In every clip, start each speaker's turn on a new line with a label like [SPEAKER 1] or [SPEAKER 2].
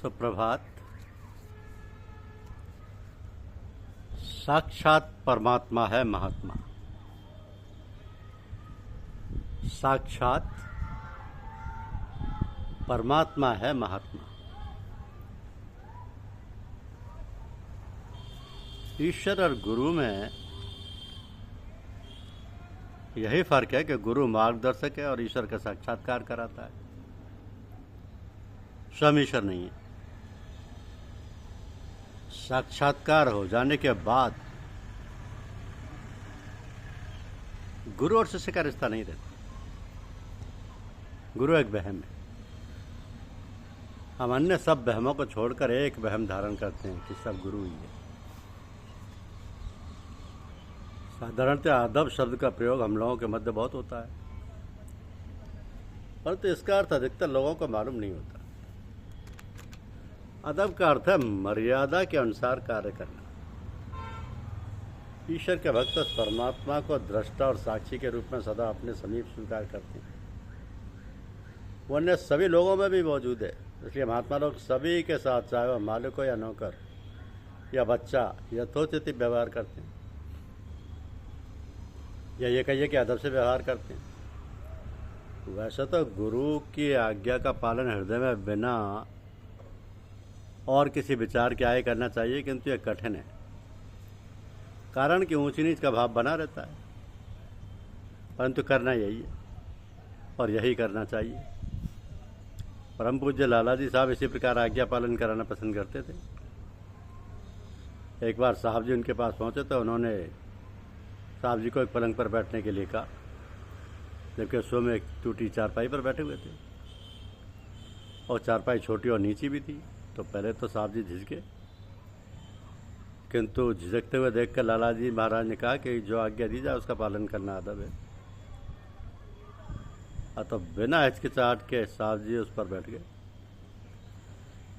[SPEAKER 1] सुप्रभात। साक्षात परमात्मा है महात्मा। साक्षात परमात्मा है महात्मा। ईश्वर और गुरु में यही फर्क है कि गुरु मार्गदर्शक है और ईश्वर का साक्षात्कार कराता है, स्वयं ईश्वर नहीं है। साक्षात्कार हो जाने के बाद गुरु और शिष्य का रिश्ता नहीं रहता। गुरु एक वहम है। हम अन्य सब वहमों को छोड़कर एक वहम धारण करते हैं कि सब गुरु ही है। साधारणतः अदब शब्द का प्रयोग हम लोगों के मध्य बहुत होता है, परंतु इसका अर्थ अधिकतर लोगों को मालूम नहीं होता। अदब का अर्थ है मर्यादा के अनुसार कार्य करना। ईश्वर के भक्त उस परमात्मा को दृष्टा और साक्षी के रूप में सदा अपने समीप स्वीकार करते हैं। वो अन्य सभी लोगों में भी मौजूद है। इसलिए महात्मा लोग सभी के साथ, चाहे वह मालिक हो या नौकर या बच्चा, यथोचित व्यवहार करते हैं, या ये कहिए कि अदब से व्यवहार करते हैं। वैसे तो गुरु की आज्ञा का पालन हृदय में बिना और किसी विचार के आए करना चाहिए, किंतु यह कठिन है, कारण कि ऊंची नीच का भाव बना रहता है। परंतु करना यही है और यही करना चाहिए। परम पूज्य लाला जी साहब इसी प्रकार आज्ञा पालन कराना पसंद करते थे। एक बार साहब जी उनके पास पहुंचे तो उन्होंने साहब जी को एक पलंग पर बैठने के लिए कहा, जबकि स्वयं एक टूटी चारपाई पर बैठे हुए थे और चारपाई छोटी और नीची भी थी। तो पहले तो साहब जी झिझके, किंतु झिझकते हुए देखकर लाला जी महाराज ने कहा कि जो आज्ञा दी जाए उसका पालन करना अदब है। तो बिना हिचकिचाहट के साहब जी उस पर बैठ गए।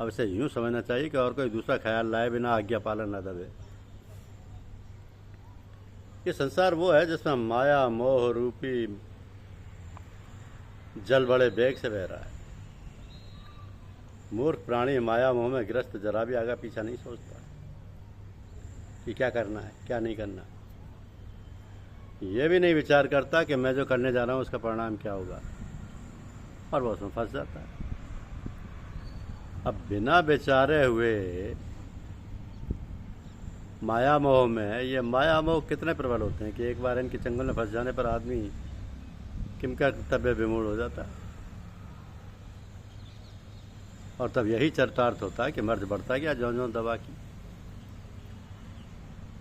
[SPEAKER 1] अब इसे यूँ समझना चाहिए कि और कोई दूसरा ख्याल लाए बिना आज्ञा पालन अदब है। ये संसार वो है जिसमें माया मोह रूपी जल बड़े वेग से बह रहा है। मूर्ख प्राणी माया मोह में ग्रस्त जरा भी आगा पीछा नहीं सोचता कि क्या करना है क्या नहीं करना। ये भी नहीं विचार करता कि मैं जो करने जा रहा हूँ उसका परिणाम क्या होगा, और वो उसमें फंस जाता है। अब बिना विचारे हुए माया मोह में, ये माया मोह कितने प्रबल होते हैं कि एक बार इनके चंगुल में फंस जाने पर आदमी किम का कर्तव्य विमूढ़ हो जाता है। और तब यही चरितार्थ होता है कि मर्ज बढ़ता गया ज्यों ज्यों दवा की।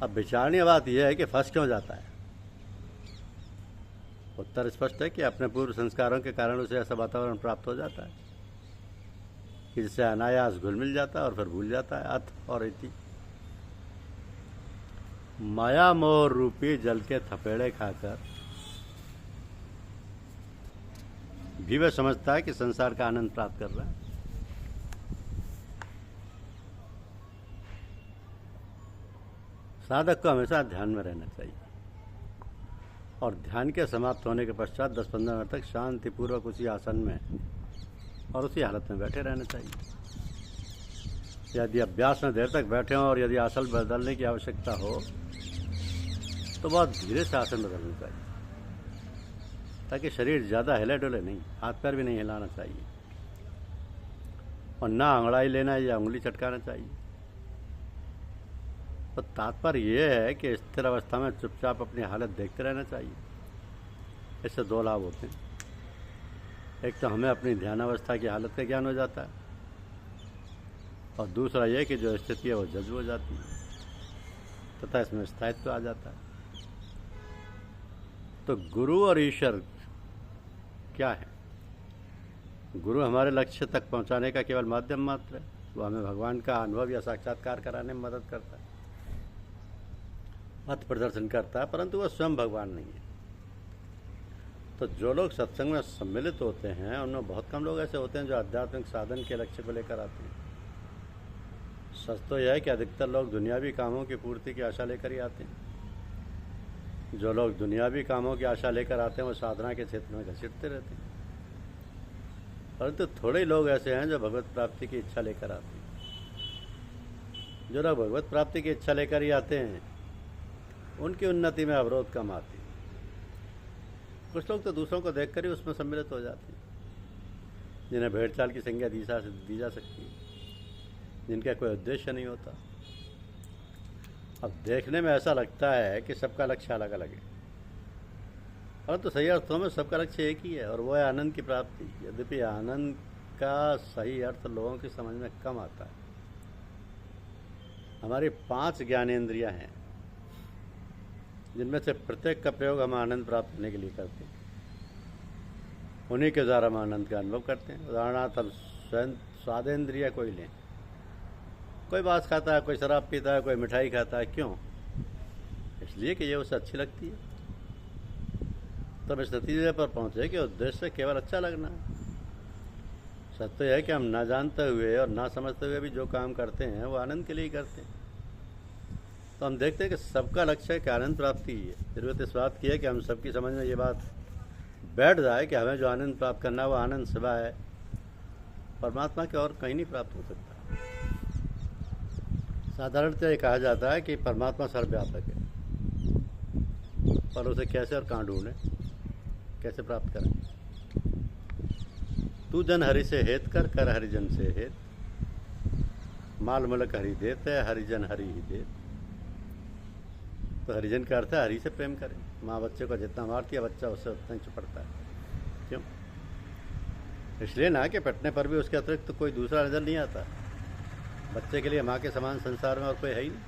[SPEAKER 1] अब विचारणीय बात यह है कि फंस क्यों जाता है। उत्तर स्पष्ट है कि अपने पूर्व संस्कारों के कारण उसे ऐसा वातावरण प्राप्त हो जाता है कि जिससे अनायास घुल मिल जाता है और फिर भूल जाता है अथ और इति। माया मोह रूपी जल के थपेड़े खाकर भी वह समझता है कि संसार का आनंद प्राप्त कर रहा है। साधक को हमेशा ध्यान में रहना चाहिए और ध्यान के समाप्त होने के पश्चात 10-15 मिनट तक शांतिपूर्वक उसी आसन में और उसी हालत में बैठे रहना चाहिए। यदि अभ्यास में देर तक बैठे हों और यदि आसन बदलने की आवश्यकता हो तो बहुत धीरे से आसन बदलना चाहिए, ताकि शरीर ज़्यादा हिले डुले नहीं, हाथ पैर भी नहीं हिलाना चाहिए और ना अंगड़ाई लेना या उंगली चटकाना चाहिए। तो तात्पर्य यह है कि स्थिर अवस्था में चुपचाप अपनी हालत देखते रहना चाहिए। इससे दो लाभ होते हैं। एक तो हमें अपनी ध्यान अवस्था की हालत का ज्ञान हो जाता है, और दूसरा यह कि जो स्थिति है वो जज्ब हो जाती है तथा इसमें स्थायित्व आ जाता है। तो गुरु और ईश्वर क्या है? गुरु हमारे लक्ष्य तक पहुंचाने का केवल माध्यम मात्र है। वो हमें भगवान का अनुभव या साक्षात्कार कराने में मदद करता है, पथ प्रदर्शन करता है, परंतु वह स्वयं भगवान नहीं है। तो जो लोग सत्संग में सम्मिलित होते हैं उनमें बहुत कम लोग ऐसे होते हैं जो आध्यात्मिक साधन के लक्ष्य को लेकर आते हैं। सच तो यह है कि अधिकतर लोग दुनियावी कामों की पूर्ति की आशा लेकर ही आते हैं। जो लोग दुनियावी कामों की आशा लेकर आते हैं वो साधना के क्षेत्र में घसीटते रहते हैं। परंतु थोड़े ही लोग ऐसे हैं जो भगवत प्राप्ति की इच्छा लेकर आते हैं। जो लोग भगवत प्राप्ति की इच्छा लेकर ही आते हैं उनकी उन्नति में अवरोध कम आती है। कुछ लोग तो दूसरों को देखकर ही उसमें सम्मिलित हो जाते हैं, जिन्हें भेड़ चाल की संज्ञा दी जा सकती है, जिनका कोई उद्देश्य नहीं होता। अब देखने में ऐसा लगता है कि सबका लक्ष्य अलग अलग है, परंतु सही अर्थों में सबका लक्ष्य एक ही है, और वो है आनंद की प्राप्ति। यद्यपि आनंद का सही अर्थ लोगों की समझ में कम आता है। हमारी 5 ज्ञानेंद्रियां हैं, जिनमें से प्रत्येक का प्रयोग हम आनंद प्राप्त करने के लिए करते हैं। उन्हीं के द्वारा हम आनंद का अनुभव करते हैं। उदाहरणार्थ हम स्वयं स्वादेंद्रिय कोई लें, कोई मांस खाता है, कोई शराब पीता है, कोई मिठाई खाता है। क्यों? इसलिए कि ये उसे अच्छी लगती है। तब इस नतीजे पर पहुंचे कि उद्देश्य केवल अच्छा लगना है। सत्य है कि हम ना जानते हुए और ना समझते हुए भी जो काम करते हैं वो आनंद के लिए ही करते हैं। तो हम देखते हैं कि सबका लक्ष्य है कि आनंद प्राप्ति ही है। जरूरत इस बात की है कि हम सबकी समझ में ये बात बैठ जाए कि हमें जो आनंद प्राप्त करना है वो आनंद सिवाय परमात्मा के और कहीं नहीं प्राप्त हो सकता। साधारणतः ये कहा जाता है कि परमात्मा सर्वव्यापक है, पर उसे कैसे और कहाँ ढूंढें, कैसे प्राप्त करें? तू जन हरि से हेत कर हरिजन से हेत, माल मुलक हरि देते हरिजन हरि ही देत। तो हरिजन का अर्थ है हरि से प्रेम करें। माँ बच्चे को जितना मारती है बच्चा उससे उतना ही चिपटता है। क्यों? इसलिए ना कि पटने पर भी उसके अतिरिक्त तो कोई दूसरा नजर नहीं आता। बच्चे के लिए माँ के समान संसार में और कोई है ही नहीं।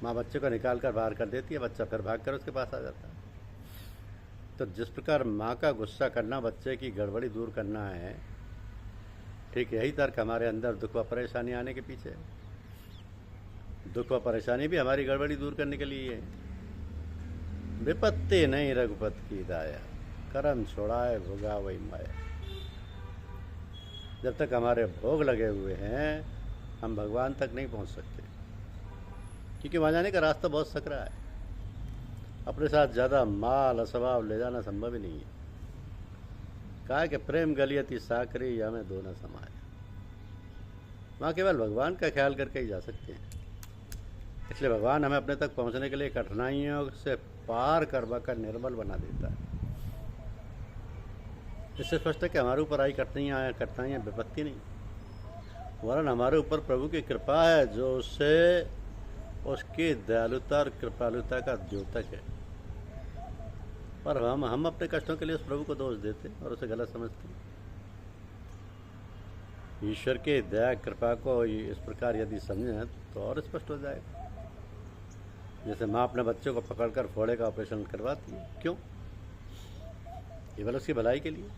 [SPEAKER 1] माँ बच्चे को निकाल कर बाहर कर देती है, बच्चा फिर भाग कर उसके पास आ जाता है। तो जिस प्रकार माँ का गुस्सा करना बच्चे की गड़बड़ी दूर करना है, ठीक यही तर्क हमारे अंदर दुख व परेशानी आने के पीछे है। दुख व परेशानी भी हमारी गड़बड़ी दूर करने के लिए है। विपत्ति नहीं रघुपत की दाया, करम छोड़ाए भोगा वही माया। जब तक हमारे भोग लगे हुए हैं हम भगवान तक नहीं पहुंच सकते, क्योंकि वहाँ जाने का रास्ता बहुत सकरा है। अपने साथ ज़्यादा माल अस्वभाव ले जाना संभव ही नहीं है। कहा कि प्रेम गलियती साकरी या में दो न समाये। वहाँ केवल भगवान का ख्याल करके ही जा सकते हैं। इसलिए भगवान हमें अपने तक पहुँचने के लिए कठिनाइयों से पार करवाकर निर्बल बना देता है। इससे स्पष्ट है कि हमारे ऊपर आई कठिनाइयाँ विपत्ति नहीं, वरन हमारे ऊपर प्रभु की कृपा है, जो उससे उसकी दयालुता और कृपालुता का द्योतक है। पर हम अपने कष्टों के लिए उस प्रभु को दोष देते और उसे गलत समझते। ईश्वर की दया कृपा को इस प्रकार यदि समझें तो और स्पष्ट हो जाएगा। जैसे माँ अपने बच्चे को पकड़कर फोड़े का ऑपरेशन करवाती है। क्यों? केवल उसकी भलाई के लिए।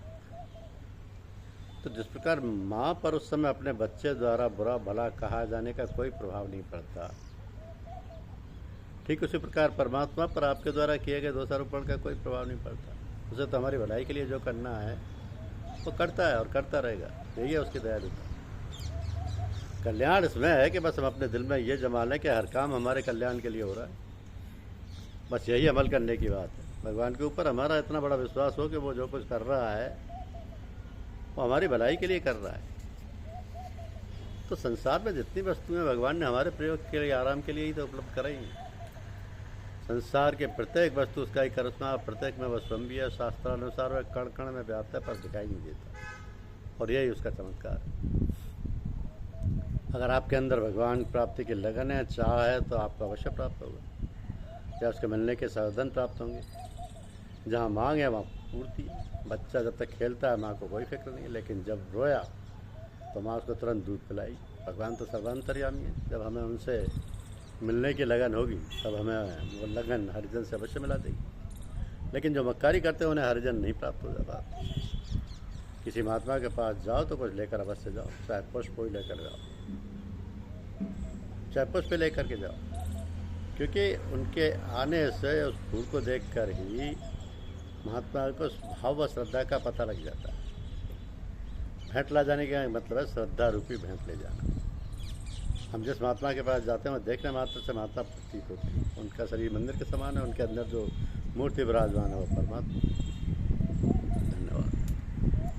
[SPEAKER 1] तो जिस प्रकार माँ पर उस समय अपने बच्चे द्वारा बुरा भला कहा जाने का कोई प्रभाव नहीं पड़ता, ठीक उसी प्रकार परमात्मा पर आपके द्वारा किए गए दोषारोपण का कोई प्रभाव नहीं पड़ता। उसे तो हमारी भलाई के लिए जो करना है वो करता है और करता रहेगा। यही है उसकी दयालुता। कल्याण इसमें है कि बस हम अपने दिल में ये जमा लें कि हर काम हमारे कल्याण के लिए हो रहा है। बस यही अमल करने की बात है। भगवान के ऊपर हमारा इतना बड़ा विश्वास हो कि वो जो कुछ कर रहा है वो हमारी भलाई के लिए कर रहा है। तो संसार में जितनी वस्तुएं भगवान ने हमारे प्रयोग के लिए, आराम के लिए ही तो उपलब्ध कराई हैं। संसार के प्रत्येक वस्तु उसका ही करिश्मा, प्रत्येक में वह स्वयं है। शास्त्रानुसार वह कण कण में व्याप्त है पर दिखाई नहीं देता, और यही उसका चमत्कार है। अगर आपके अंदर भगवान प्राप्ति की लगन है, चाह है, तो आपको अवश्य प्राप्त होगा। या उसके मिलने के साधन प्राप्त होंगे। जहाँ मांग है वहाँ पूर्ति है। बच्चा जब तक खेलता है माँ को कोई फिक्र नहीं, लेकिन जब रोया तो माँ उसको तुरंत दूध पिलाई। भगवान तो सर्वांतर्यामी है। जब हमें उनसे मिलने की लगन होगी तब हमें वो लगन हरिजन से अवश्य मिला देगी। लेकिन जो मक्कारी करते हैं उन्हें हरिजन नहीं प्राप्त हो जाता। किसी महात्मा के पास जाओ तो कुछ लेकर अवश्य जाओ, चाहे पुष्प ही लेकर जाओ, चाहे पुष्प लेकर के जाओ, क्योंकि उनके आने से उस फूल को देखकर ही महात्मा को भाव व श्रद्धा का पता लग जाता है। भेंट ला जाने का मतलब है श्रद्धा रूपी भेंट ले जाना। हम जिस महात्मा के पास जाते हैं वो देखने मात्र से महात्मा प्रतीत होती है। उनका शरीर मंदिर के समान है, उनके अंदर जो मूर्ति विराजमान है वो परमात्मा।